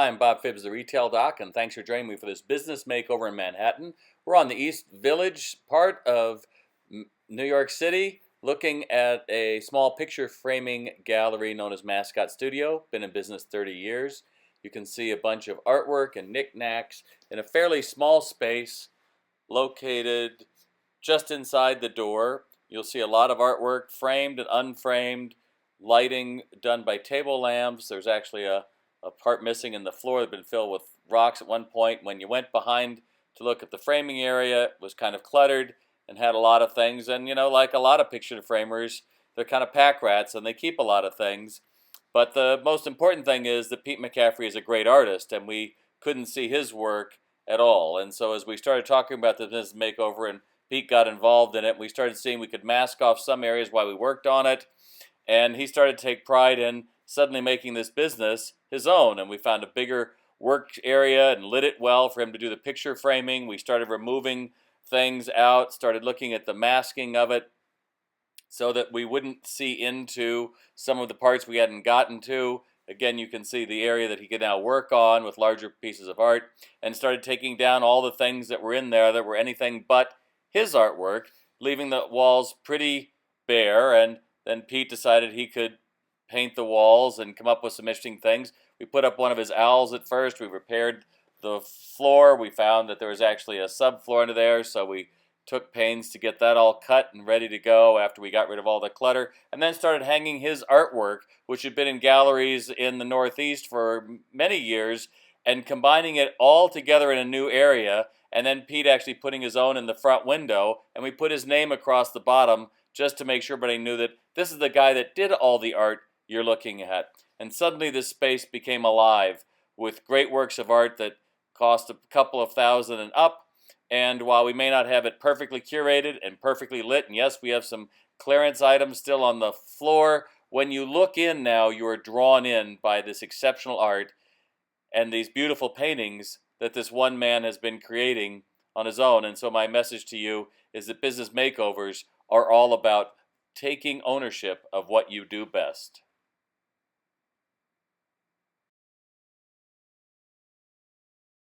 Hi, I'm Bob Phibbs, the Retail Doc, and thanks for joining me for this business makeover in Manhattan. We're on the East Village part of New York City, looking at a small picture framing gallery known as Mascot Studio. Been in business 30 years. You can see a bunch of artwork and knickknacks in a fairly small space located just inside the door. You'll see a lot of artwork, framed and unframed, lighting done by table lamps. There's actually a part missing in the floor that had been filled with rocks at one point. When you went behind to look at the framing area, it was kind of cluttered and had a lot of things. And, you know, like a lot of picture framers, they're kind of pack rats and they keep a lot of things. But the most important thing is that Pete McCaffrey is a great artist, and we couldn't see his work at all. And so as we started talking about the business makeover and Pete got involved in it, we started seeing we could mask off some areas while we worked on it. And he started to take pride in suddenly making this business his own. And we found a bigger work area and lit it well for him to do the picture framing. We started removing things out, started looking at the masking of it so that we wouldn't see into some of the parts we hadn't gotten to. Again, you can see the area that he could now work on with larger pieces of art, and started taking down all the things that were in there that were anything but his artwork, leaving the walls pretty bare. And then Pete decided he could paint the walls and come up with some interesting things. We put up one of his owls at first. We repaired the floor. We found that there was actually a subfloor under there, so we took pains to get that all cut and ready to go after we got rid of all the clutter, and then started hanging his artwork, which had been in galleries in the Northeast for many years, and combining it all together in a new area. And then Pete actually putting his own in the front window, and we put his name across the bottom just to make sure everybody knew that this is the guy that did all the art you're looking at. And suddenly this space became alive with great works of art that cost a couple of thousand and up. And while we may not have it perfectly curated and perfectly lit, and yes, we have some clearance items still on the floor, when you look in now, you are drawn in by this exceptional art and these beautiful paintings that this one man has been creating on his own. And so my message to you is that business makeovers are all about taking ownership of what you do best.